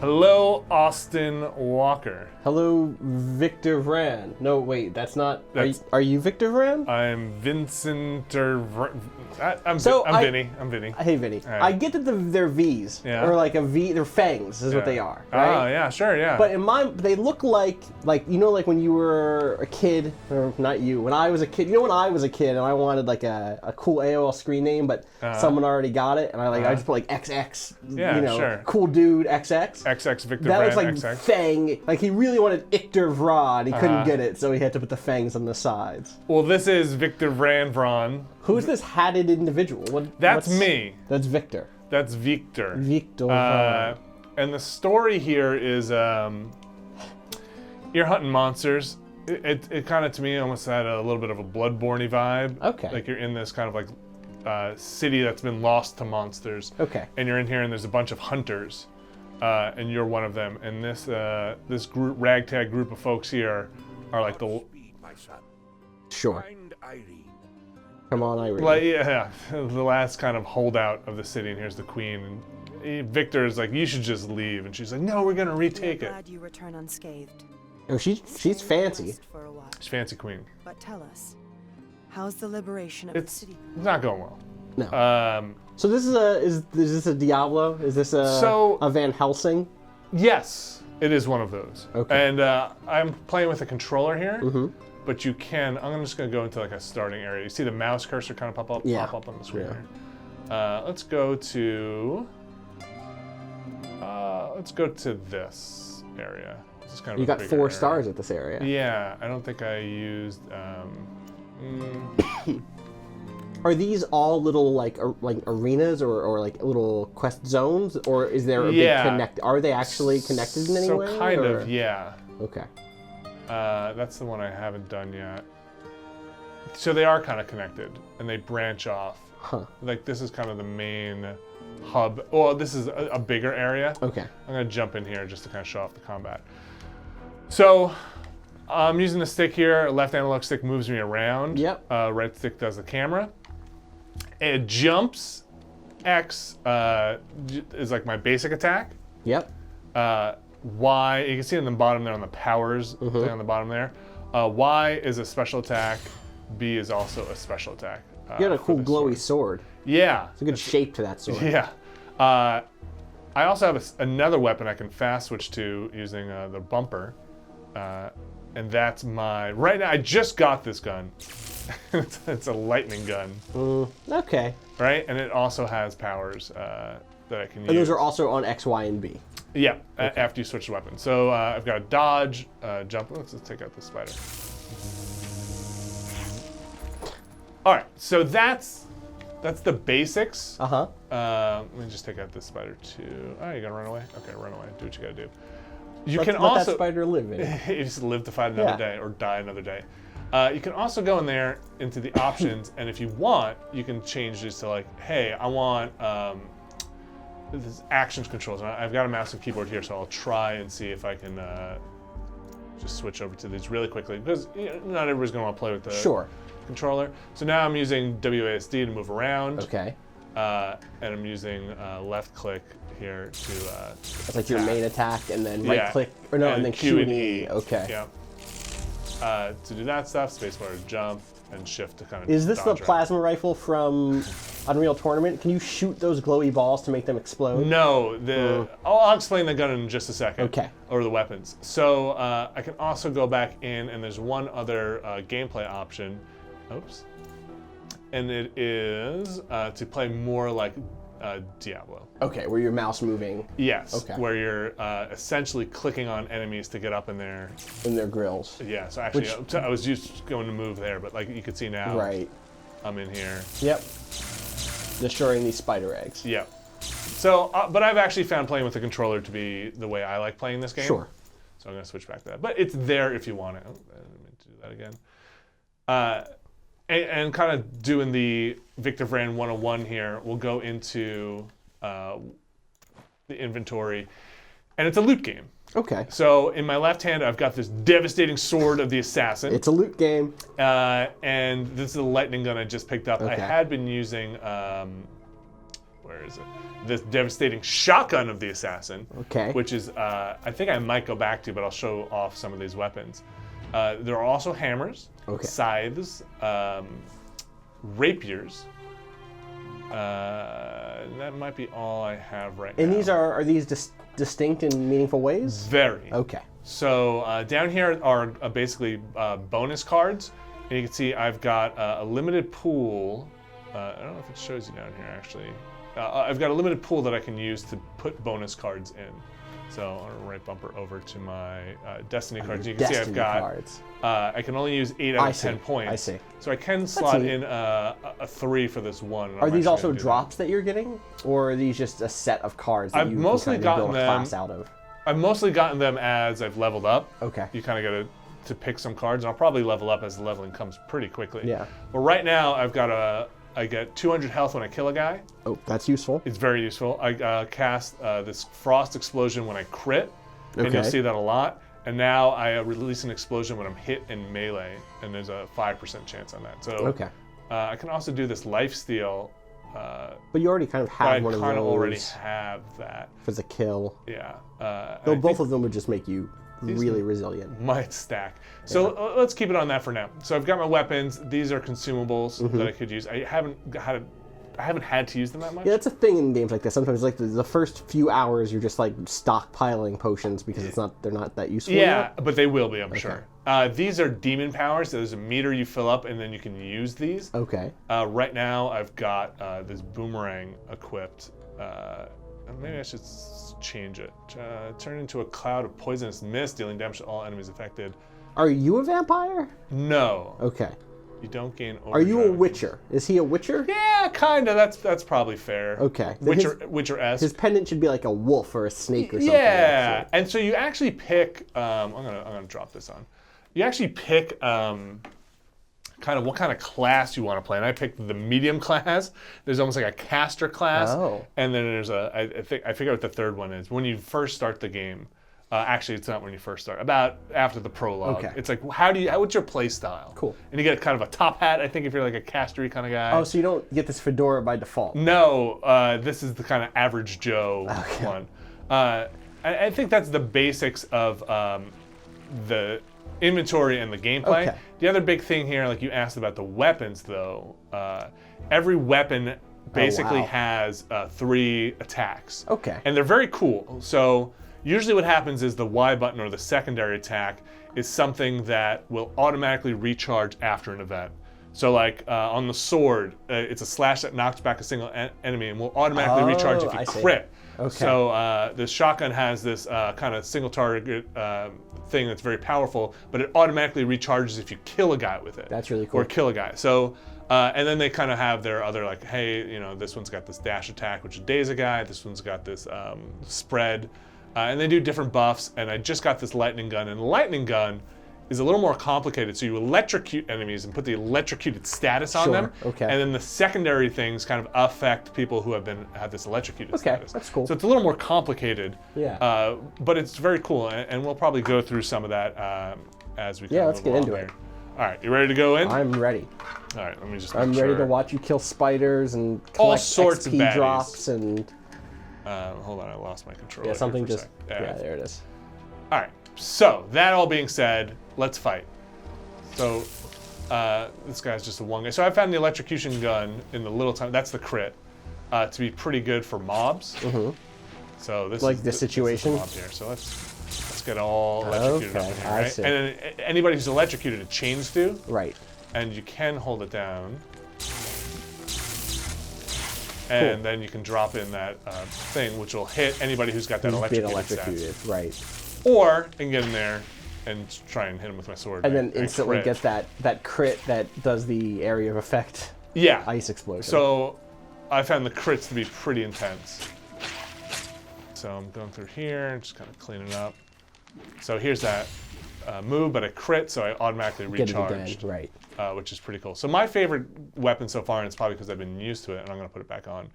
Hello, Austin Walker. Hello, Victor Vran. No, wait, that's not. Are you Victor Vran? I'm Vincent. I'm Vinny. I'm Vinny. Hey, Vinny. Right. I get that they're V's, Yeah. or like a V. They're fangs, is what they are. Oh, Right? yeah, sure, yeah. But in mine, they look like like when you were a kid, or not you. When I was a kid, when I was a kid and I wanted like a cool AOL screen name, but someone already got it, and I just put like XX. Yeah, sure. Cool dude XX. XX Victor That Vran, looks like XX. Fang. Like he really wanted Ictor Vran. He couldn't get it, so he had to put the fangs on the sides. Well, this is Victor Vran. Who's this hatted individual? That's me. That's Victor. That's Victor. Victor Vran. And the story here is you're hunting monsters. It kind of, to me, almost had a little bit of a Bloodborne-y vibe. Okay. Like you're in this kind of like city that's been lost to monsters. Okay. And you're in here, and there's a bunch of hunters, and you're one of them. And this group, ragtag group of folks here, are like the. Sure. Come on, Irene. Like the last kind of holdout of the city, and here's the queen. And Victor is like, you should just leave, and she's like, no, we're gonna retake it. Glad you return unscathed. Oh, she's fancy. For a while. She's fancy queen. But tell us, how's the liberation of It's the city? not going well. No. So this is this a Diablo? Is this a Van Helsing? Yes, it is one of those. Okay. And I'm playing with a controller here, Mm-hmm. but you can. I'm just gonna go into like a starting area. You see the mouse cursor kind of pop up on the screen here. Let's go to. Let's go to this area. This is kind of You a got bigger 4 area. stars at this area. Yeah, I don't think I used. Are these all little like arenas or like little quest zones, or is there a big connect? Are they actually connected in any way? So kind of, yeah. Okay. That's the one I haven't done yet. So they are kind of connected, and they branch off. Huh. Like this is kind of the main hub. Well, this is a bigger area. Okay. I'm gonna jump in here just to kind of show off the combat. So I'm using the stick here. Left analog stick moves me around. Yep. Right stick does the camera. It jumps. X is like my basic attack. Yep. Y, you can see it in the bottom there on the powers thing on the bottom there. Y is a special attack. B is also a special attack. You got a cool glowy sword. Yeah. It's a good shape to that sword. Yeah. I also have another weapon I can fast switch to using the bumper. And that's my... Right now, I just got this gun. It's a lightning gun. Okay. Right? And it also has powers that I can use. And those are also on X, Y, and B. Yeah, after you switch the weapon. So I've got a dodge, jump. Let's take out the spider. All right, so that's the basics. Let me just take out this spider too. Oh, you gotta run away? Okay, run away. Do what you gotta do. You can let also that spider live in it. you just live to fight another day or die another day. You can also go in there into the options, and if you want, you can change this to like, hey, I want this actions controls. And I've got a mouse and keyboard here, so I'll try and see if I can just switch over to these really quickly, because not everybody's going to want to play with the controller. So now I'm using WASD to move around. Okay. And I'm using left click here to It's like your main attack, and then right click, or no, and then Q and E. Okay. Yeah. To do that stuff, spacebar to jump, and shift to kind of Is this the dodge around. plasma rifle from Unreal Tournament? Can you shoot those glowy balls to make them explode? No, I'll explain the gun in just a second. Okay. Or the weapons. So I can also go back in, and there's one other gameplay option. Oops. And it is to play more like Diablo. Okay, where your mouse moving. Yes. Okay. Where you're essentially clicking on enemies to get up in there. In their grills. Yeah. So actually, I was just going to move there, but like you can see now. Right. I'm in here. Yep. Destroying these spider eggs. Yep. So, but I've actually found playing with the controller to be the way I like playing this game. Sure. So I'm going to switch back to that. But it's there if you want it. Oh, I didn't mean to do that again. And kind of doing the Victor Vran 101 here, we'll go into the inventory, and it's a loot game. Okay. So in my left hand, I've got this devastating sword of the assassin. It's a loot game. And this is a lightning gun I just picked up. Okay. I had been using, where there's this devastating shotgun of the assassin. Okay. Which is, I think I might go back to, but I'll show off some of these weapons. There are also hammers, scythes, rapiers. That might be all I have right now. And these are these distinct in meaningful ways? Very. Okay. So down here are basically bonus cards. And you can see I've got a limited pool. I don't know if it shows you down here actually. I've got a limited pool that I can use to put bonus cards in. So I'll right bumper over to my Destiny cards. You can see I've got, cards. I can only use 8 out of 10 points. I see. So I can slot in a 3 for this one. Are these also drops that you're getting? Or are these just a set of cards that you can kind of build a class out of? I've mostly gotten them as I've leveled up. Okay. You kind of got to pick some cards, and I'll probably level up as the leveling comes pretty quickly. Yeah. But right now I've got I get 200 health when I kill a guy. Oh, that's useful. It's very useful. I cast this Frost Explosion when I crit, and you'll see that a lot. And now I release an explosion when I'm hit in melee, and there's a 5% chance on that. So I can also do this Lifesteal. But you already kind of have one of those. I kind of already have that. For the kill. Yeah. Though both of them would just make you really resilient. Might stack. So let's keep it on that for now. So I've got my weapons. These are consumables that I could use. I haven't had to use them that much. Yeah, that's a thing in games like this. Sometimes like the first few hours you're just like stockpiling potions because they're not that useful yet. But they will be, I'm sure. These are demon powers. There's a meter you fill up and then you can use these. Okay. Right now I've got this boomerang equipped. Maybe I should change it. Turn into a cloud of poisonous mist, dealing damage to all enemies affected. Are you a vampire? No. Okay. You don't gain overdrive. Are you a witcher? Is he a witcher? Yeah, kinda. That's probably fair. Okay. Witcher-esque. His pendant should be like a wolf or a snake or something. Yeah, and so you actually pick. I'm gonna drop this on. You actually pick kind of what kind of class you want to play, and I picked the medium class. There's almost like a caster class, and then there's I figure out what the third one is. When you first start the game. Actually, it's not when you first start. About after the prologue. Okay. It's like, what's your play style? Cool. And you get kind of a top hat, I think, if you're like a castery kind of guy. Oh, so you don't get this fedora by default? No, this is the kind of average Joe one. I think that's the basics of the inventory and the gameplay. Okay. The other big thing here, like you asked about the weapons, though, every weapon basically has 3 attacks. Okay. And they're very cool. So usually what happens is the Y button or the secondary attack is something that will automatically recharge after an event. So like on the sword, it's a slash that knocks back a single enemy and will automatically recharge if you crit. Okay. So the shotgun has this kind of single target thing that's very powerful, but it automatically recharges if you kill a guy with it. That's really cool. Or kill a guy. So, and then they kind of have their other like, hey, this one's got this dash attack, which daze a guy. This one's got this spread. And they do different buffs, and I just got this lightning gun, and the lightning gun is a little more complicated. So you electrocute enemies and put the electrocuted status on them, Okay. and then the secondary things kind of affect people who have this electrocuted status. That's cool. So it's a little more complicated, Yeah. but it's very cool, and we'll probably go through some of that as we. Let's get into it. All right, you ready to go in? I'm ready. All right, let me just. I'm ready to watch you kill spiders and collect all sorts XP of drops and. Hold on, I lost my controller. Yeah, something here for a just. sec. Yeah, there it is. All right. So that all being said, let's fight. So this guy's just a one guy. So I found the electrocution gun in the little time. That's the crit to be pretty good for mobs. Mm-hmm. So this like is this situation. Mob here. So let's get all electrocuted up in here, right? See. And then anybody who's electrocuted, it chains to. Right. And you can hold it down. And then you can drop in that thing, which will hit anybody who's got that electrocuted stats. Right. Or I can get in there and try and hit him with my sword. And then instantly get that crit that does the area of effect. Yeah. Ice explosion. So I found the crits to be pretty intense. So I'm going through here and just kind of cleaning up. So here's that move, but a crit, so I automatically recharged. Right. Which is pretty cool. So my favorite weapon so far, and it's probably because I've been used to it, and I'm going to put it back on,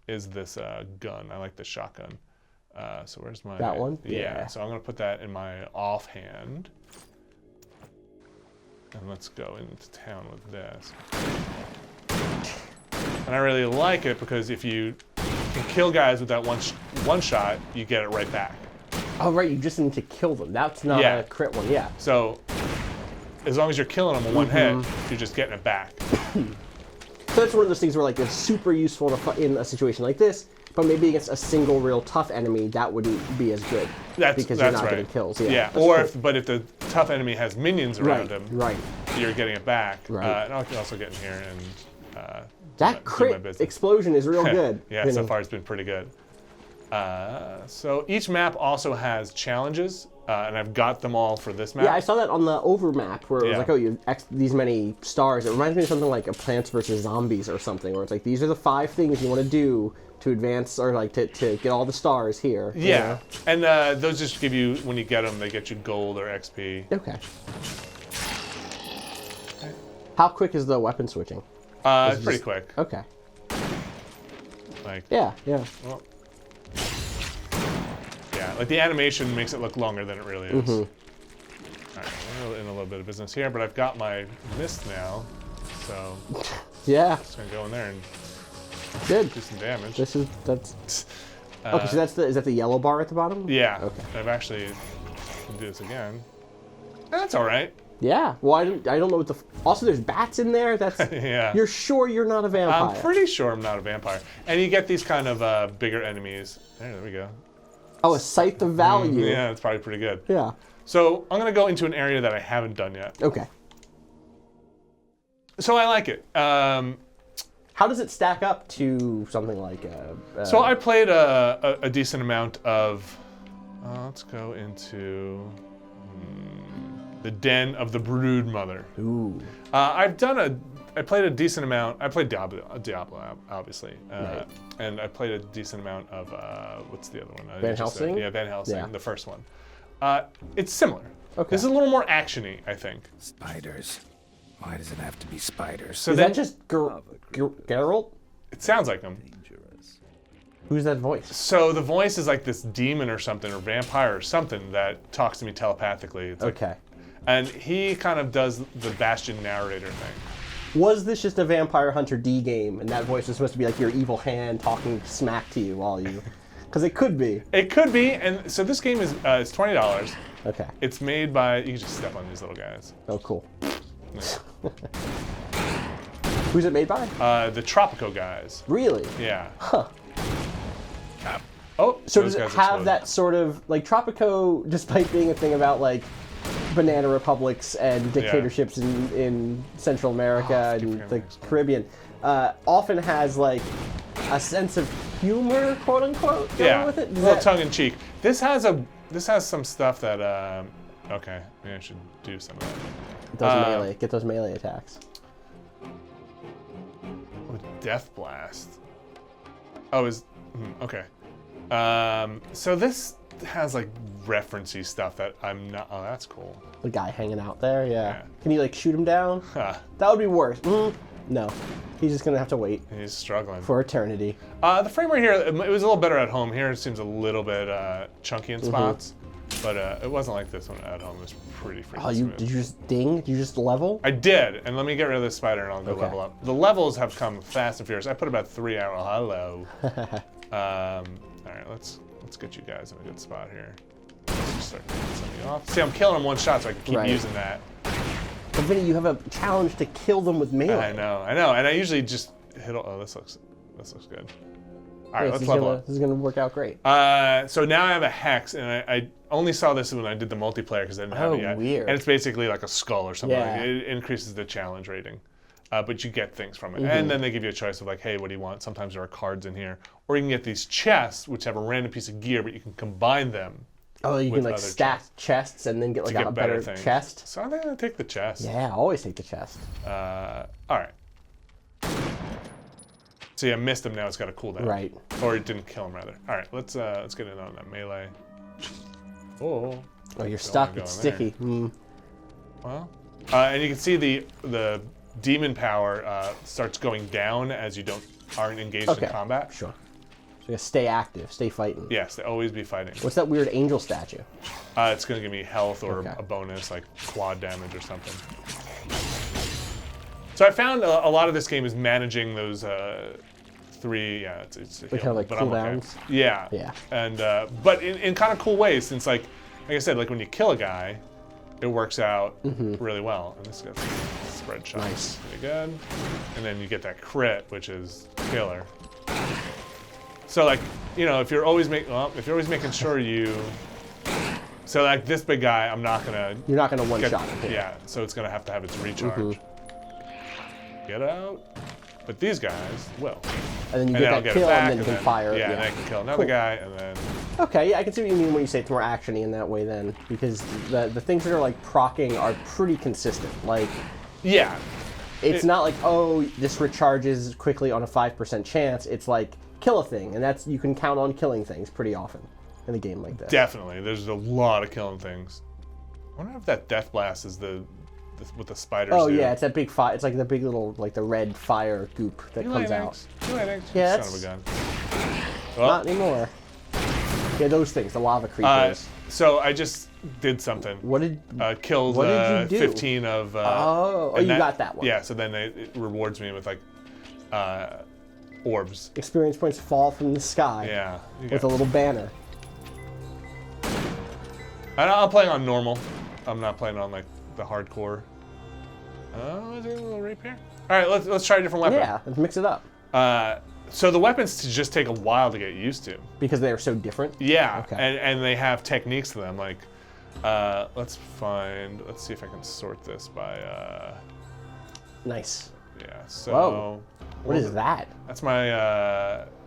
is this gun. I like the shotgun. So where's my... That one? Yeah. So I'm going to put that in my offhand. And let's go into town with this. And I really like it because if you can kill guys with that one shot, you get it right back. Oh, right, you just need to kill them. That's not Yeah. a crit one, yeah. So as long as you're killing them in one hit, you're just getting it back. So that's one of those things where like it's super useful in a situation like this, but maybe against a single real tough enemy, that wouldn't be as good. Because you're not right. getting kills. Yeah. Yeah. That's Or cool. if the tough enemy has minions around him, Right. you're getting it back. Right. And I can also get in here and That do my crit business. explosion is real good. Yeah, so far it's been pretty good. So each map also has challenges, and I've got them all for this map. Yeah, I saw that on the over map where it was Yeah. like, oh, you have these many stars. It reminds me of something like a Plants vs. Zombies or something, where it's like, these are the 5 things you want to do to advance, or like to get all the stars here. you Yeah, know? and those just give you, when you get them, they get you gold or XP. Okay. How quick is the weapon switching? It's pretty quick. Okay. Like, Yeah. well, yeah, like the animation makes it look longer than it really is. All right, we're in a little bit of business here, but I've got my mist now, so Yeah. just gonna go in there and Good. do some damage. That's okay. So is that the yellow bar at the bottom? Yeah. Okay. I've actually do this again. That's all right. Yeah. Well, I don't know what the. Also, there's bats in there. That's. Yeah. You're sure you're not a vampire? I'm pretty sure I'm not a vampire. And you get these kind of bigger enemies. There we go. Oh, a scythe of value. Yeah, it's probably pretty good. Yeah. So I'm gonna go into an area that I haven't done yet. Okay. So I like it. How does it stack up to something like? So I played a decent amount of. Let's go into the Den of the Brood Mother. Ooh. I played a decent amount. I played Diablo obviously, Right. and I played a decent amount of what's the other one? Van Helsing? Yeah, Van Helsing, Yeah. the first one. It's similar. Okay. This is a little more actiony, I think. Spiders. Why does it have to be spiders? So Is then that just Geralt? it sounds like them. Who's that voice? So the voice is like this demon or something, or vampire or something that talks to me telepathically. It's like, Okay. and he kind of does the Bastion narrator thing. Was this just a Vampire Hunter D game, and that voice was supposed to be like your evil hand talking smack to you while you? Because it could be. It could be, and so this game is it's $20. Okay. It's made by, you can just step on these little guys. Oh, cool. Who's it made by? The Tropico guys. Really? Yeah. Huh. Oh, So those does it guys have exploded. that sort of like Tropico, despite being a thing about like banana republics and dictatorships in Central America keep and forgetting the this. Caribbean, often has like a sense of humor, quote unquote, going Yeah, with it? a Does little that- tongue in cheek. This has some stuff that okay, maybe I should do some of that. Get those melee attacks. Oh, Death Blast. Oh, okay. So this has like referencey stuff that I'm not. Oh, that's cool. The guy hanging out there, yeah. Yeah. Can you like shoot him down? Huh. That would be worse. No, he's just gonna have to wait He's struggling. for eternity. The frame rate here, it was a little better at home. Here it seems a little bit chunky in spots, but it wasn't like this one at home. It was pretty freaking Oh, smooth. did you just ding? Did you just level? I did, and let me get rid of this spider and I'll go Okay. level up. The levels have come fast and furious. I put about 3 hours. Hello. All right, let's get you guys in a good spot here. Let's just start taking something off. See, I'm killing them one shot, so I can keep Right. using that. But Vinny, you have a challenge to kill them with melee. I know, and I usually just hit. Oh, this looks good. All right, Yes, let's this level up. This is gonna work out great. So now I have a hex, and I only saw this when I did the multiplayer because I didn't have Oh, it yet. weird. And it's basically like a skull or something. Yeah. It increases the challenge rating, but you get things from it. Mm-hmm. And then they give you a choice of like, hey, what do you want? Sometimes there are cards in here, or you can get these chests which have a random piece of gear, but you can combine them Oh, you can with like other stack chests and then get like to a get better things. chest. So I think I'm gonna take the chest. Yeah, always take the chest. All right. So yeah, missed him. Now it's got a cooldown. Right. Or it didn't kill him rather. All right, let's get in on that melee. Oh. Oh, you're Don't stuck. wanna go It's in there. sticky. Well, and you can see the demon power starts going down as you aren't engaged Okay. in combat. Sure. So you gotta stay active, stay fighting. Yes, they always be fighting. What's that weird angel statue? It's gonna give me health or Okay. a bonus like quad damage or something. So I found a lot of this game is managing those 3. Yeah, it's a Like heal, kind of like but I'm okay. cooldowns. Yeah. Yeah. And but in kind of cool ways, since like I said, like when you kill a guy, it works out really well. And this guy's spread shots. Nice. Pretty good. And then you get that crit, which is killer. So like, you know, if you're always making sure you. So like this big guy, I'm not gonna. You're not gonna one shot him. Yeah. So it's gonna have to have its recharge. Get out. But these guys will. And then you And get I'll that get it kill, back, and then you can fire. Yeah, and then I can kill another guy, and then. Okay, yeah, I can see what you mean when you say it's more actiony in that way then, because the things that are like proccing are pretty consistent. Like, Yeah. it's not like, oh, this recharges quickly on a 5% chance. It's like kill a thing, and that's you can count on killing things pretty often in a game like this. Definitely. There's a lot of killing things. I wonder if that death blast is what the spiders Oh do. yeah, it's that big fire. It's like the big little like the red fire goop that comes out. Yeah, Son of a gun. Not anymore. Yeah, those things, the lava creatures. So I just did something. What did? Killed what did you do? 15 of. Oh, and you got that one. Yeah, so then it rewards me with like orbs. Experience points fall from the sky. Yeah. With a little banner. I'm playing on normal. I'm not playing on like the hardcore. Oh, is there a little rapier? All right, let's try a different weapon. Yeah, let's mix it up. So the weapons just take a while to get used to. Because they are so different? Yeah, Okay. and they have techniques to them. Like, let's see if I can sort this by. Nice. Yeah. So. Whoa. What is that? That's my.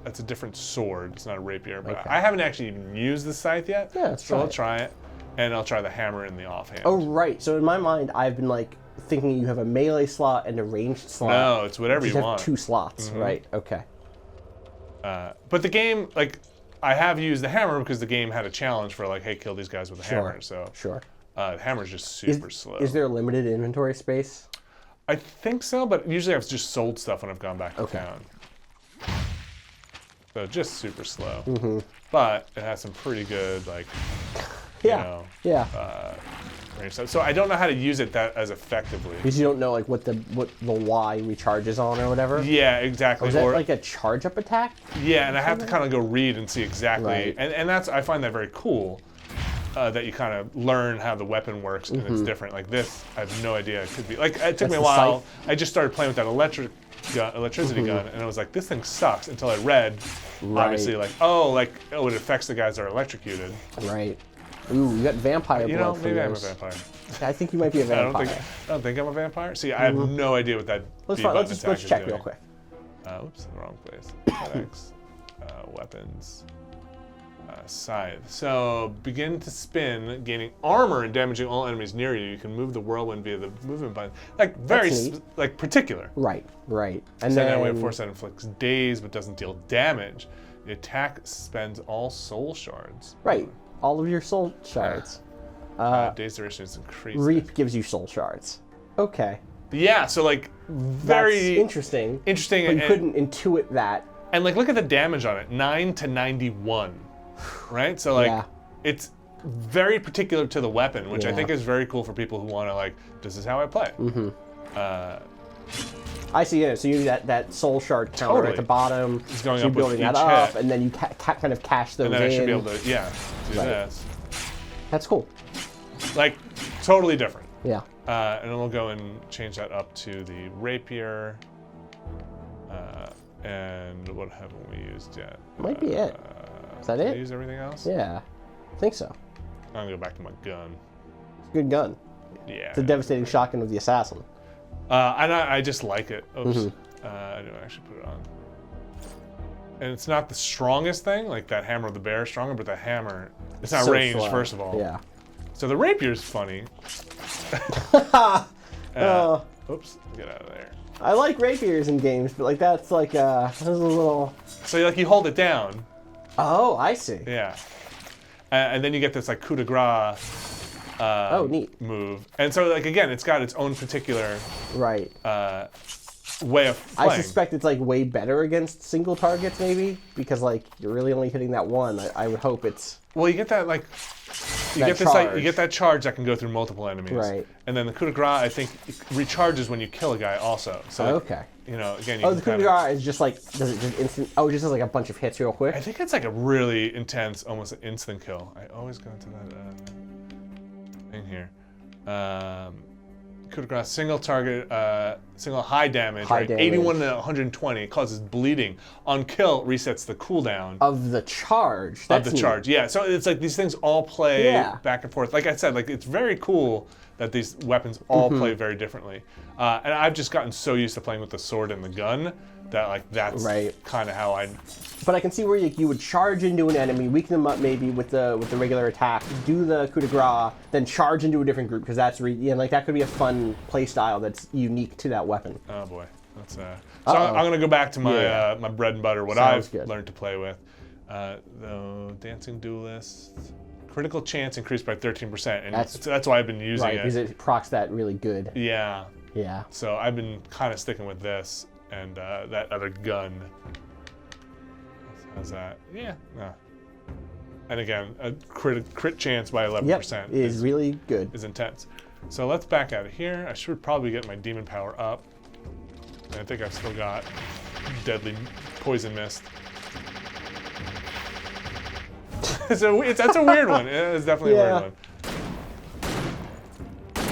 That's a different sword. It's not a rapier, but Okay. I haven't actually even used the scythe yet. Yeah, let's so try I'll it. try it, and I'll try the hammer in the offhand. Oh, right. So in my mind, I've been like thinking you have a melee slot and a ranged slot. No, it's whatever You you have want. 2 slots, right? Okay. But the game, like, I have used the hammer because the game had a challenge for like, hey, kill these guys with a hammer. So Sure. the hammer's just super slow. Is there limited inventory space? I think so, but usually I've just sold stuff when I've gone back to Okay. town. So just super slow. But it has some pretty good, like, Yeah. you know, Yeah. range stuff. So I don't know how to use it that as effectively. Because you don't know like what the Y recharges on or whatever. Yeah, exactly. Is that like a charge up attack? Yeah, and I have to kind of go read and see exactly. Right. And that's, I find that very cool. That you kind of learn how the weapon works and it's different. Like this, I have no idea it could be. Like it took me a the while. scythe? I just started playing with that electricity gun, and I was like, this thing sucks. Until I read, obviously, like it affects the guys that are electrocuted. Right. Ooh, you got vampire You blood know, from maybe I'm a those. vampire. I think you might be a I vampire. don't think I'm a vampire. See, I have no idea what that. Let's B button let's attack is check doing. real quick. Oops, the wrong place. X, weapons. Scythe. So begin to spin, gaining armor and damaging all enemies near you. You can move the whirlwind via the movement button. Like very That's neat. like particular. Right. And Send then that way of force that inflicts daze but doesn't deal damage. The attack spends all soul shards. right, all of your soul shards. Daze duration is increased. Reap gives you soul shards. Okay. Yeah, so like very That's interesting. interesting. But you and, couldn't intuit that. and like look at the damage on it, 9 to 91. Right? So like Yeah. it's very particular to the weapon, which I Yeah. think is very cool for people who want to like, this is how I play. I see it. So you that soul shard counter Totally. at the bottom. It's going so you're up with building that each up, hit. and then you kind of cash those And then in. I should be able to, do Right. this. That's cool. Like, totally different. Yeah. And then we'll go and change that up to the rapier. And what haven't we used yet? Might be it. Is that Did I it? use everything else? Yeah. I think so. I'm gonna go back to my gun. It's a good gun. Yeah. It's a devastating shotgun of the assassin. And I just like it. Oops. Mm-hmm. I didn't actually put it on. And it's not the strongest thing, like that hammer of the bear is stronger, but the hammer, it's not So ranged, slow. first of all. Yeah. So the rapier's funny. Oh, Oops, get out of there. I like rapiers in games, but like that's like that's a little. So like you hold it down, Oh, I see. yeah. And then you get this like coup de grace Oh, neat. move. And so like again, it's got its own particular Right. way of playing. I suspect it's like way better against single targets, maybe, because like you're really only hitting that one. I would hope it's Well, you get that like you That get this like you charge. get that charge that can go through multiple enemies. Right. And then the coup de grace, I think, recharges when you kill a guy also. So like, okay. you know, again, you Oh, can the coup de kinda- grace is just like, does it just instant? Oh, it just does like a bunch of hits real quick. I think it's like a really intense, almost an instant kill. I always go into that thing here. Coup de grace, single target, single high damage, High right? damage. 81 to 120. It causes bleeding. On kill, resets the cooldown Of the charge. of That's the neat. charge. Yeah, so it's like these things all play Yeah. back and forth. Like I said, like it's very cool that these weapons all Mm-hmm. play very differently. And I've just gotten so used to playing with the sword and the gun that like that's Right. kind of how I. But I can see where you would charge into an enemy, weaken them up maybe with the regular attack, do the coup de grace, then charge into a different group because that's like that could be a fun play style that's unique to that weapon. Oh boy, that's so Uh-oh. I'm gonna go back to my Yeah. my bread and butter, what Sounds I've good. learned to play with. The dancing duelist, critical chance increased by 13%, and that's why I've been using Right, it. because it procs that really good. Yeah, Yeah. so I've been kind of sticking with this and that other gun. How's that? Yeah. No. And again, a crit chance by 11% Yep, is really good. is intense. So let's back out of here. I should probably get my demon power up. And I think I've still got deadly poison mist. So that's a weird one. It's definitely a Yeah. weird one.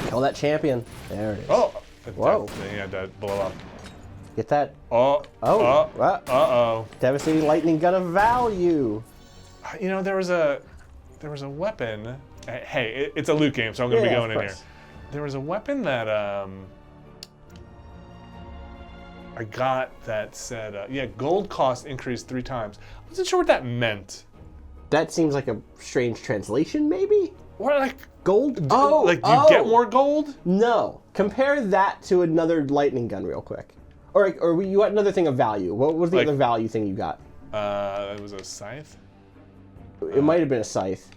Kill that champion. There it is. Oh, Whoa. He had to blow up. Get that Oh. Oh, what? Uh-oh. devastating lightning gun of value. You know, there was a weapon. Hey, it's a loot game, so I'm gonna be Yeah, going of in here. course. There was a weapon that I got that said, yeah, gold cost increased 3 times. I wasn't sure what that meant. That seems like a strange translation, maybe? What, like, Gold? do you get more gold? No. Compare that to another lightning gun real quick. Or you got another thing of value. What was the Like- other value thing you got? It was a scythe. It might have been a scythe.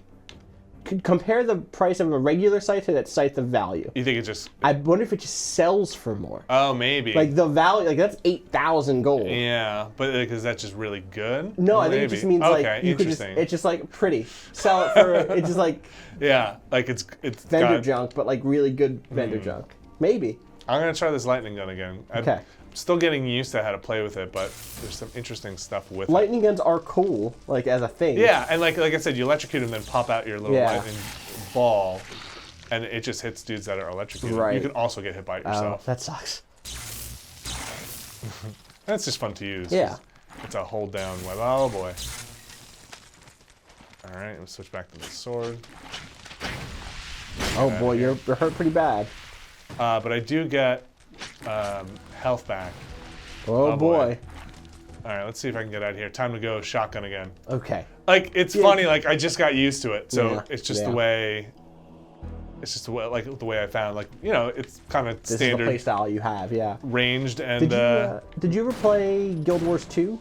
Compare the price of a regular scythe to that scythe of value. You think it just? I wonder if it just sells for more. Oh, maybe. Like the value, like that's 8,000 gold. Yeah, but is that just really good? No, I think Maybe. it just means okay, like you could just, interesting. it's just like pretty. Sell it for, it's just like Yeah, like it's vendor got, junk, but like really good vendor junk. Maybe. I'm gonna try this lightning gun again. Okay. I'm still getting used to how to play with it, but there's some interesting stuff with it. Lightning guns are cool, like as a thing. Yeah, and like I said, you electrocute and then pop out your little Yeah. lightning ball, and it just hits dudes that are electrocuted. Right. You can also get hit by it Oh, yourself. that sucks. That's just fun to use. Yeah. It's a hold down web. Oh boy. All right, let's switch back to the sword. Oh boy, you're hurt pretty bad. But I do get health back. Oh, Oh, boy. boy. All right, let's see if I can get out of here. Time to go shotgun again. Okay. Like it's funny. Like I just got used to it, so Yeah, it's just the yeah. way. It's just the way, like the way I found. Like it's kind of This standard, is the playstyle you have, yeah. ranged, and Did you ever play Guild Wars 2?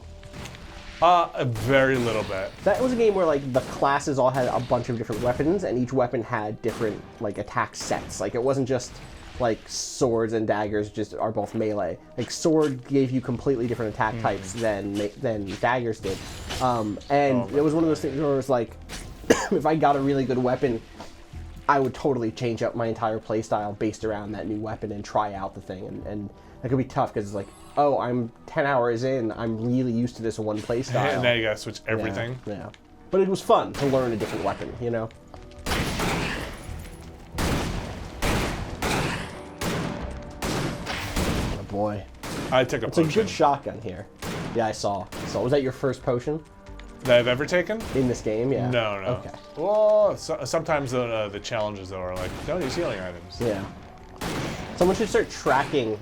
a very little bit. That was a game where like the classes all had a bunch of different weapons, and each weapon had different like attack sets. Like it wasn't just like swords and daggers just are both melee. Like sword gave you completely different attack types than daggers did. And it was one of those things where it was like, if I got a really good weapon, I would totally change up my entire playstyle based around that new weapon and try out the thing. And that could be tough because it's like, oh, I'm 10 hours in, I'm really used to this one playstyle. And now you gotta switch Yeah, everything. Yeah. But it was fun to learn a different weapon, you know? Oh boy. I took a It's a potion good shotgun here. Yeah, I saw. So was that your first potion that I've ever taken. in this game? Yeah. No. Okay. Well, sometimes the challenges though are like don't use healing items. Yeah. Someone should start tracking,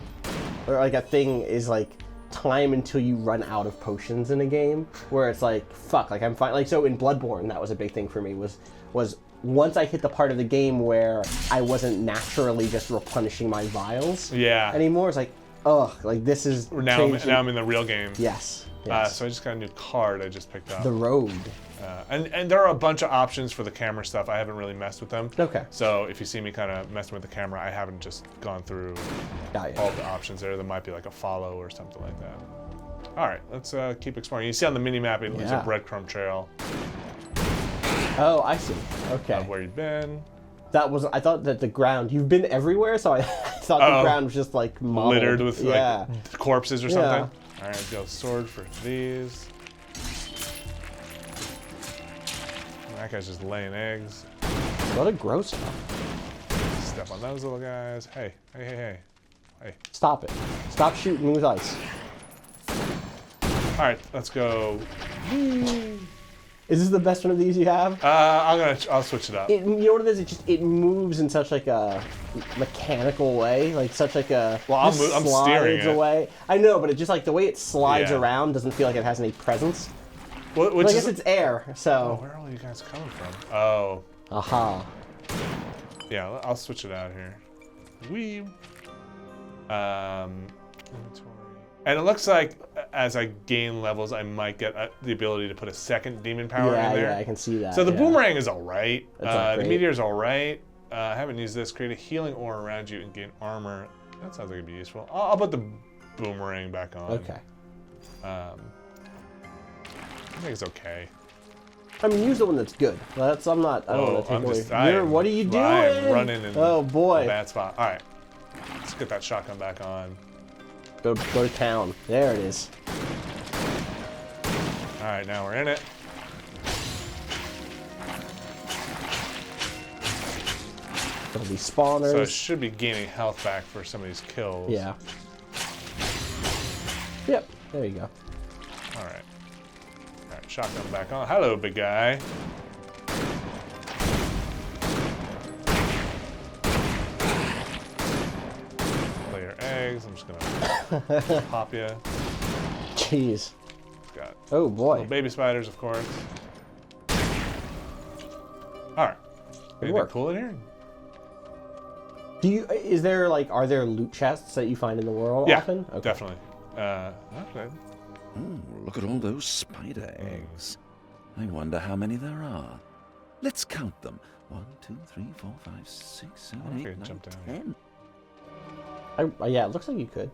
or like a thing is like time until you run out of potions in a game, where it's like, fuck, like I'm fine. Like so in Bloodborne, that was a big thing for me. Was once I hit the part of the game where I wasn't naturally just replenishing my vials Yeah. anymore, it's like, ugh, like this is Now changing- I'm in the real game. Yes. Yes. So I just got a new card I just picked up. The road. And there are a bunch of options for the camera stuff. I haven't really messed with them. Okay. So if you see me kind of messing with the camera, I haven't just gone through Got you. all the options there. There might be like a follow or something like that. All right, let's keep exploring. You see on the mini map, it leaves a Yeah. breadcrumb trail Oh, I see. Okay. of where you've been. That was. I thought that the ground. You've been everywhere, so I thought the ground was just like mottled. Littered with yeah. like corpses or Yeah. something. All right, go sword for these. That guy's just laying eggs. What a gross stuff. Step on those little guys. Hey, hey, hey, hey. Hey. Stop it. Stop shooting with ice. All right, let's go. Is this the best one of these you have? I'll switch it up. You know what it is? It moves in such like a mechanical way, like such like a. Well, I'm just steering slides it. away. I know, but it just like the way it slides Yeah. around doesn't feel like it has any presence. Which But I is, guess it's air, oh, so. where are all you guys coming from? Oh, Aha. yeah. I'll switch it out here. Inventory. And it looks like as I gain levels, I might get the ability to put a second demon power Yeah, in there. yeah, I can see that. So the yeah. boomerang is all right. That's not The great. meteor's all right. I haven't used this. Create a healing aura around you and gain armor. That sounds like it'd be useful. I'll put the boomerang back on. Okay. I think it's okay. I mean, use the one that's good. That's I'm not. I don't want to take away. What are you doing? I'm running in Oh a boy. bad spot. All right, let's get that shotgun back on. Go to town. There it is. All right, now we're in it. There'll be spawners. So I should be gaining health back for some of these kills. Yeah. Yep. There you go. All right. All right, shotgun back on. Hello, big guy. Lay your eggs. I'm just gonna pop you. Jeez. Got Oh boy. little baby spiders, of course. All right. Anything work. cool in here? Do you? Is there like? Are there loot chests that you find in the world Yeah, often? Okay. definitely. Okay. Oh, look at all those spider eggs. I wonder how many there are. Let's count them. 1, 2, 3, 4, 5, 6, 7, Okay, 8, 9, jump down. 10. Yeah, it looks like you could.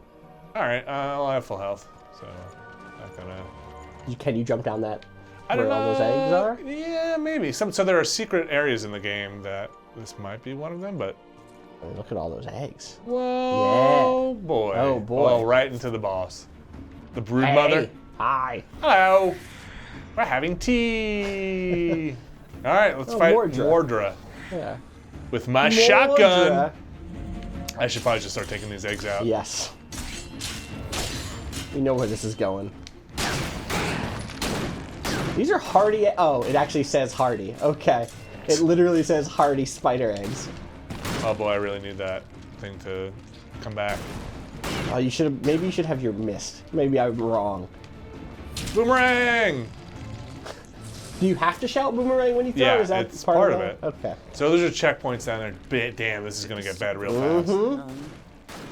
All right. I'll have full health, so not gonna. Can you jump down that? I don't where know. all those eggs are? Yeah, maybe. So there are secret areas in the game that this might be one of them, but. I mean, look at all those eggs. Whoa, boy. Oh, boy. Oh, right into the boss. The brood mother. Hey. Hi. Hello. We're having tea. All right, let's fight Mordra. Mordra Yeah. with my shotgun. Mordra. I should probably just start taking these eggs out. Yes. We know where this is going. These are hardy. Oh, it actually says hardy. Okay. It literally says hardy spider eggs. Oh boy, I really need that thing to come back. Oh, you should. Maybe you should have your mist. Maybe I'm wrong. Boomerang! Do you have to shout boomerang when you throw? Yeah, Is that it's part part of of it? Okay. So those are checkpoints down there. Damn, this is gonna get bad real fast. Mm-hmm.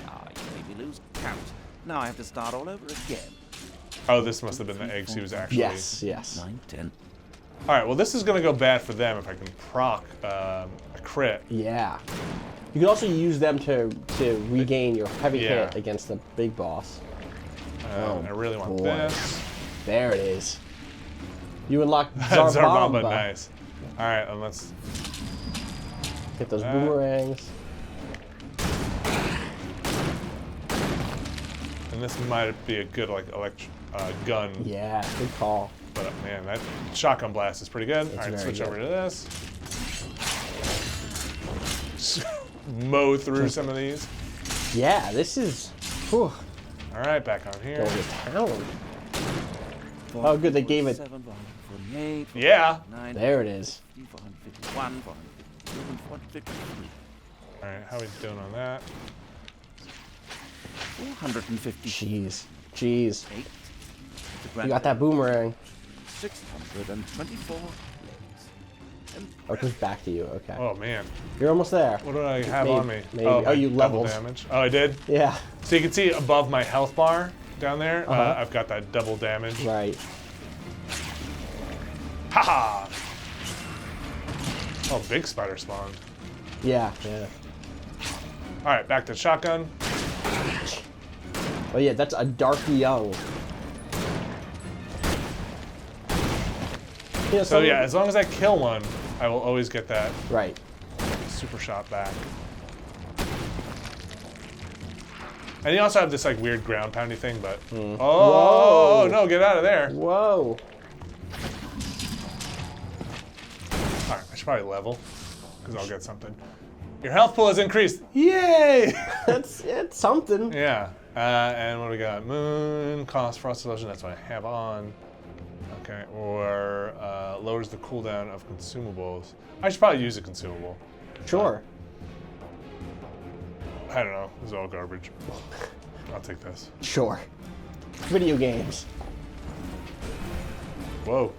Ah, you made me lose count. Now I have to start all over again. Oh, this must have been the eggs he was actually. Yes. Yes. 9, 10. All right, well, this is gonna go bad for them if I can proc a crit. Yeah. You can also use them to regain your heavy Yeah. hit against the big boss. I really want boy. this. There it is. You unlock Zarbamba, Zarbamba. nice. All right, and let's. Get those boomerangs. And this might be a good gun. Yeah, good call. But man, that shotgun blast is pretty good. All right, very switch good. over to this. Mow through some of these. Yeah, this is. Whew, All right, back on here. going to town. Oh, good, they gave it- 7, 48, Yeah. 9, There it is. 451, 453, All right, how we doing on that? 450. Jeez. Jeez. 8. You got that boomerang. 624. Oh, it goes back to you. Okay. Oh man, You're almost there. what do I have Maybe- on me? maybe. Oh, Oh, you double leveled. damage. Oh, I did. Yeah. So you can see above my health bar down there, Uh-huh. I've got that double damage. Right. Haha! Oh, big spider spawned. Yeah. Yeah. All right, back to shotgun. Oh yeah, that's a dark young. Yeah, So yeah, as long as I kill one, I will always get that Right. super shot back. And you also have this like weird ground poundy thing, but oh Whoa. no, get out of there! Whoa. All right, I should probably level because I'll get something. Your health pool has increased. Yay! It's something. Yeah. And what do we got? Moon cost frost illusion. That's what I have on. Okay. Or lowers the cooldown of consumables. I should probably use a consumable. Sure. I don't know. This is all garbage. I'll take this. Sure. Video games. Whoa.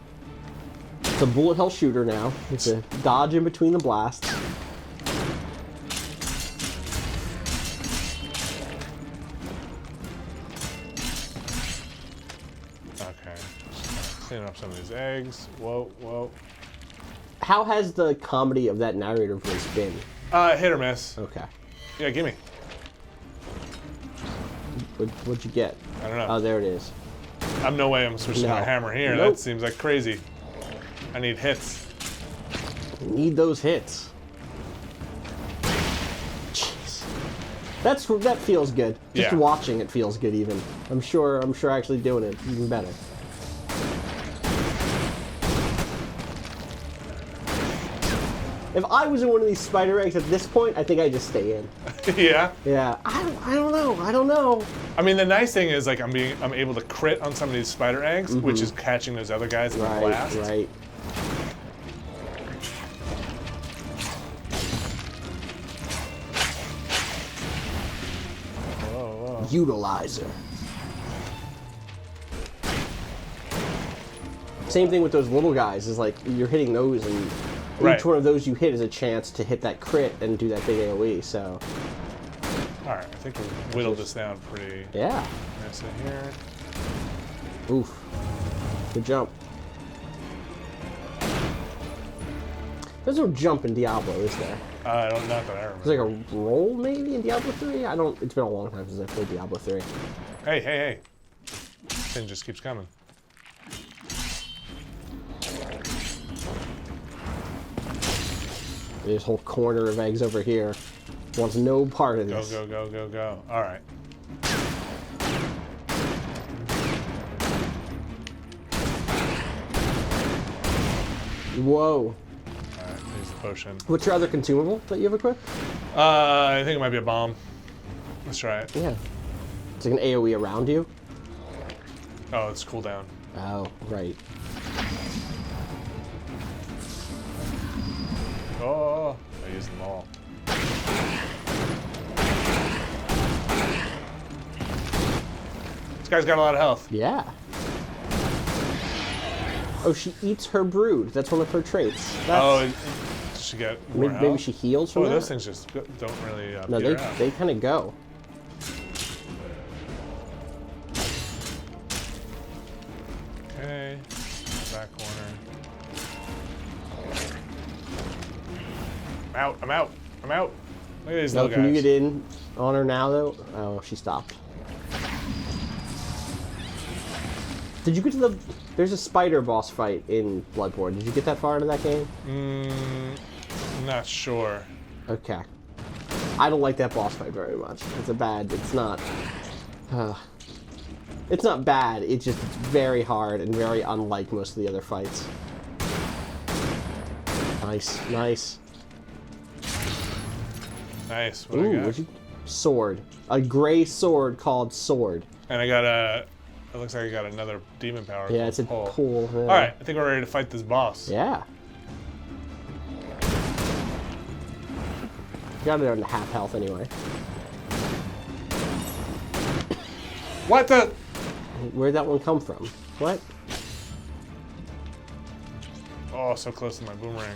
It's a bullet hell shooter now. It's a dodge in between the blasts. Okay. Cleaning up some of these eggs. Whoa, whoa. How has the comedy of that narrator voice been? Hit or miss. Okay. Yeah, gimme. What'd you get? I don't know. Oh, there it is. I'm no way I'm switching to No. my hammer here. Nope. That seems like crazy. I need hits. Need those hits. Jeez. That feels good. Just Yeah. watching it feels good even. I'm sure actually doing it even better. If I was in one of these spider eggs at this point, I think I'd just stay in. Yeah. Yeah. I don't know. I mean, the nice thing is like I'm able to crit on some of these spider eggs, which is catching those other guys in the blast. Right. Whoa, whoa. Utilizer. Same thing with those little guys, is like you're hitting those and Right. each one of those you hit is a chance to hit that crit and do that big AoE, so All right, I think we whittled this down pretty yeah. nicely here. Oof. Good jump. There's no jump in Diablo, is there? I don't, not that I remember. There's like a roll maybe in Diablo 3? It's been a long time since I played Diablo 3. Hey, hey, hey. Thing just keeps coming. This whole corner of eggs over here wants no part of Go, this. go, go, go, go. All right. Whoa. All right, use the potion. What's your other consumable that you have equipped? I think it might be a bomb. Let's try it. Yeah. It's like an AoE around you? Oh, it's cooldown. Oh, right. Oh, I used them all. This guy's got a lot of health. Yeah. Oh, she eats her brood. That's one of her traits. Oh, That's, does she get more maybe health? she heals from Oh, that? those things just don't really No, beat her out. they kind of go. Okay, back corner. I'm out, I'm out, I'm out. Look at these Now, little can you guys. get in on her now, though? Oh, she stopped. Did you get to the... There's a spider boss fight in Bloodborne. Did you get that far into that game? I'm not sure. Okay. I don't like that boss fight very much. It's not... it's not bad, it's very hard and very unlike most of the other fights. Nice, nice. Nice, what do I Ooh, got? what'd you... Sword. A gray sword called Sword. And I got a... It looks like I got another demon power. Yeah, called it's a Pull. pool. Yeah. Alright, I think we're ready to fight this boss. Yeah. Got it on half health anyway. What the? Where'd that one come from? What? Oh, so close to my boomerang.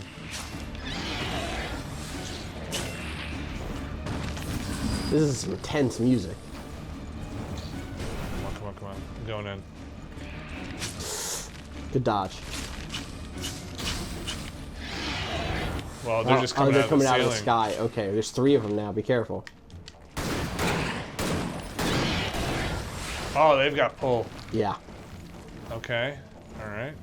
This is some intense music. Come on, come on, come on. I'm going in. Good dodge. Well, they're just coming, they're out, coming of the out of the ceiling. sky. Okay, there's 3 of them now. Be careful. Oh, they've got pull. Yeah. Okay. Alright.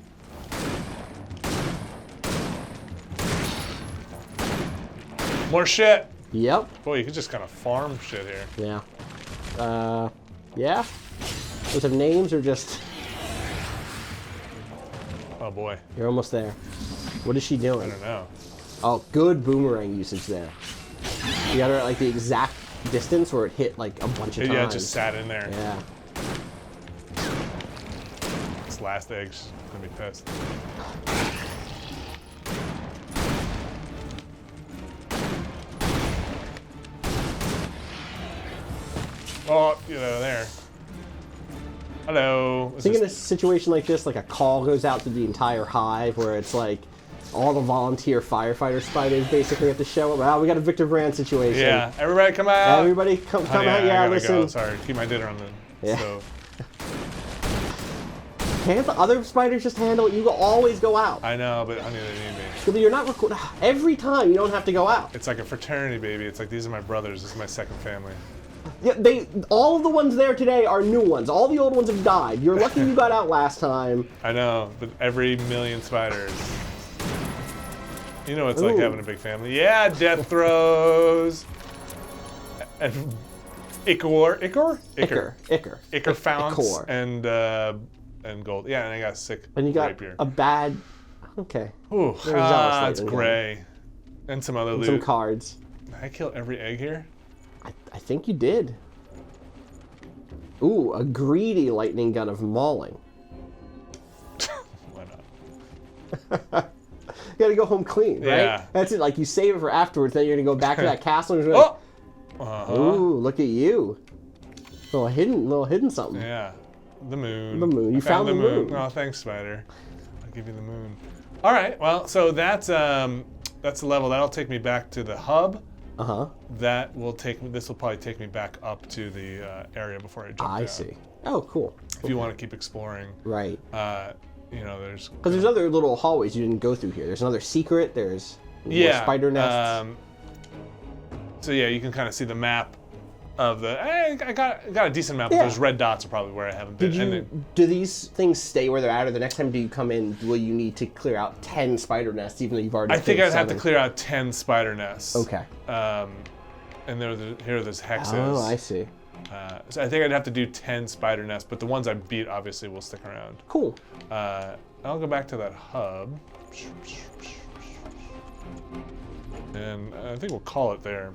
More shit! Yep. Boy, you can just kind of farm shit here. Yeah. Yeah? Those have names or just... Oh boy. You're almost there. What is she I doing? don't know. Oh, good boomerang usage there. You got her at like the exact distance where it hit like a bunch of times. Yeah, it just sat in there. Yeah. This last egg's gonna be pissed. Oh, you know, there. Hello. I think in a situation like this, like a call goes out to the entire hive where it's like all the volunteer firefighter spiders basically have to show up. Wow, we got a Victor Vran situation. Yeah, everybody come out. Everybody come Honey, out. I Yeah, gotta listen. Go. Sorry, keep my dinner on the Yeah. stove. Can't the other spiders just handle it? You always go out. I know, but honey, they need me. But you're not recording. Every time you don't have to go out. It's like a fraternity, baby. It's like these are my brothers. This is my second family. Yeah, all of the ones there today are new ones. All the old ones have died. You're lucky you got out last time. I know, but every million spiders. You know what it's like Ooh. having a big family. Yeah, death throws. And Ichor founts Ichor. and gold. Yeah, and I got a sick And you got rapier. a bad. Okay. Ooh, Very zealous it's lightning gray. And some other And loot. some cards. Did I kill every egg here? I think you did. Ooh, a greedy lightning gun of mauling. Why not? You gotta go home clean, right? Yeah. That's it. Like you save it for afterwards, then you're gonna go back to that castle and you're Oh! like, Uh-huh. ooh, look at you. Little hidden something. Yeah. The moon. The moon. You I found the moon. Oh, thanks, Spider. I'll give you the moon. All right. Well, so that's the level. That'll take me back to the hub. Uh-huh. That will take me. This will probably take me back up to the area before I jump down. I see. Oh, cool. If you want to keep exploring, Right. you know, there's. Because there's other little hallways you didn't go through here. There's another secret. There's more spider nests. So yeah, you can kind of see the map of the. I got a decent map. Yeah. But those red dots are probably where I haven't been. Did And you? then- Do these things stay where they're at, or the next time do you come in, will you need to clear out 10 spider nests, even though you've already? I think cleared I'd have to 7? clear out 10 spider nests. Okay. And here are those hexes. Oh, I see. So I think I'd have to do 10 spider nests, but the ones I beat obviously will stick around. Cool. I'll go back to that hub. And I think we'll call it there.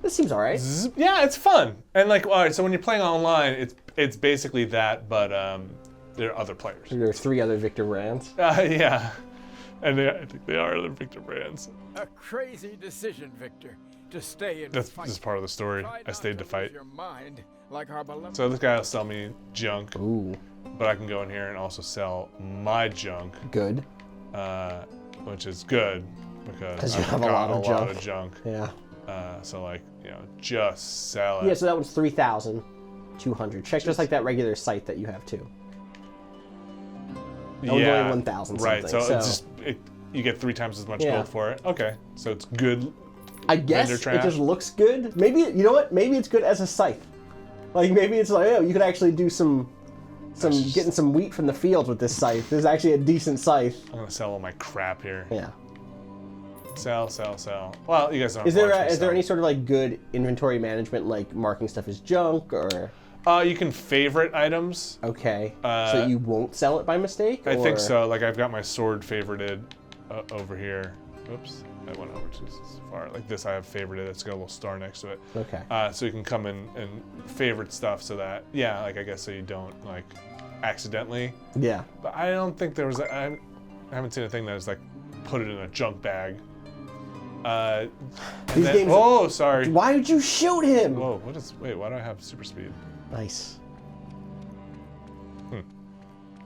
This seems all right. Yeah, it's fun. And like, all right, so when you're playing online, it's basically that, but there are other players. There are 3 other Victor Vrans. Yeah. And I think they are other Victor brands. A crazy decision, Victor, to stay and That's fight. just part of the story. Try I not stayed to lose fight. Your mind, like our beloved. So this guy will sell me junk, Ooh, but I can go in here and also sell my junk, good. which is good because you I've have a got lot of junk. Yeah. So like, you know, just sell it. Yeah, so that one's 3,200. Check just like that regular site that you have too. That one's only 1,000 right. So, something. it's just you get 3 times as much Yeah. gold for it. Okay, so it's good. I guess vendor it trash. just looks good. Maybe, you know what? Maybe it's good as a scythe. Like maybe it's like, oh, you could actually do some getting some wheat from the fields with this scythe. This is actually a decent scythe. I'm gonna sell all my crap here. Yeah. Sell. Well, you guys don't. Is there any sort of like good inventory management, like marking stuff as junk or? You can favorite items. Okay. So you won't sell it by mistake? I think or- so. Like I've got my sword favorited over here. Oops, I went over too far. Like this, I have favorited. It's got a little star next to it. Okay. So you can come in and favorite stuff so that like I guess so you don't like accidentally. Yeah. But I don't think there was. I haven't seen a thing that is like put it in a junk bag. These games. Oh, sorry. Why did you shoot him? Whoa, wait, why do I have super speed? Nice.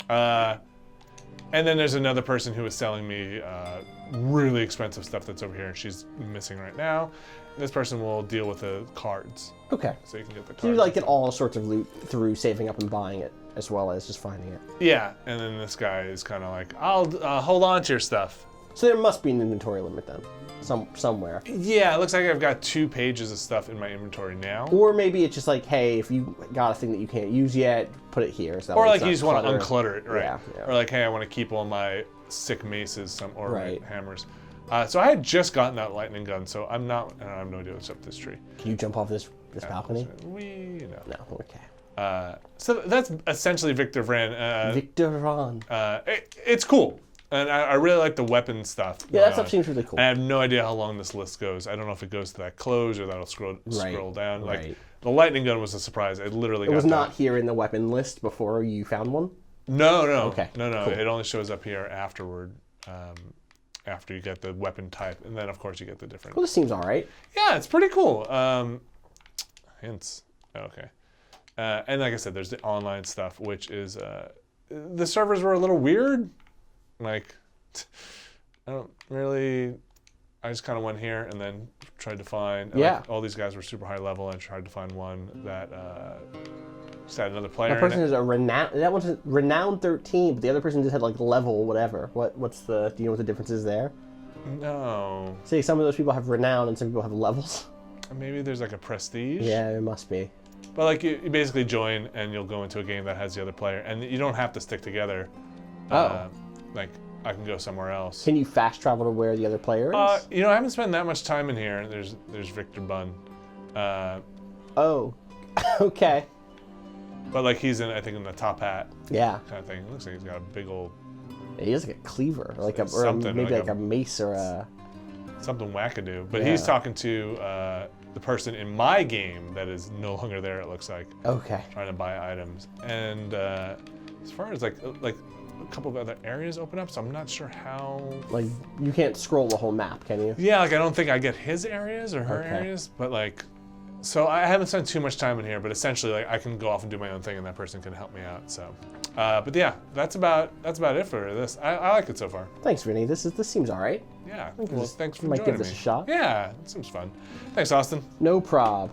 And then there's another person who is selling me really expensive stuff that's over here, and she's missing right now. This person will deal with the cards, Okay. so you can get the cards. So you like get all sorts of loot through saving up and buying it, as well as just finding it. Yeah, and then this guy is kind of like, I'll hold on to your stuff. So there must be an inventory limit then, somewhere. Yeah, it looks like I've got 2 pages of stuff in my inventory now. Or maybe it's just like, hey, if you got a thing that you can't use yet, put it here. So that Or way like it's you not just want to clutter. unclutter it, right? Yeah. Or like, hey, I want to keep all my sick maces or Right. my hammers. So I had just gotten that lightning gun, so I have no idea what's up this tree. Can you jump off this balcony? No. No. Okay. So that's essentially Victor Vran. Victor Vran. It's cool, and I really like the weapon stuff. Yeah, that stuff seems really cool. I have no idea how long this list goes. I don't know if it goes to that close or that'll scroll down. Like Right. the lightning gun was a surprise. It literally It was not here in the weapon list before you found one? No. Okay, No. cool. It only shows up here afterward. After you get the weapon type, and then of course you get the different. Well, this seems all right. Yeah, it's pretty cool. Hints. Okay. And like I said, there's the online stuff, which is the servers were a little weird. Like, I don't really. I just kind of went here and then tried to find. And Yeah. like, all these guys were super high level, and tried to find one that just had another player. That person in it. is a renowned. That one's a renowned 13, but the other person just had like level whatever. What's the? Do you know what the difference is there? No. See, some of those people have renown and some people have levels. Maybe there's like a prestige. Yeah, it must be. But like you basically join and you'll go into a game that has the other player, and you don't have to stick together. Oh. Like I can go somewhere else. Can you fast travel to where the other player is? I haven't spent that much time in here. There's Victor Bunn. Oh. Okay. But like he's I think in the top hat Yeah. kind of thing. It looks like he's got a big old He has like a cleaver, or like Something, maybe like like a mace or a. something wackadoo. But Yeah. he's talking to the person in my game that is no longer there. It looks like Okay. trying to buy items. And as far as like a couple of other areas open up, so I'm not sure how. Like you can't scroll the whole map, can you? Yeah, like I don't think I get his areas or her Okay. areas, but like, so I haven't spent too much time in here, but essentially like I can go off and do my own thing, and that person can help me out. So, but yeah, that's about it for this. I like it so far. Thanks, Vinny. This seems all right. Yeah. think Well, this- thanks for might joining give this me. a shot. Yeah, it seems fun. Thanks, Austin. No prob.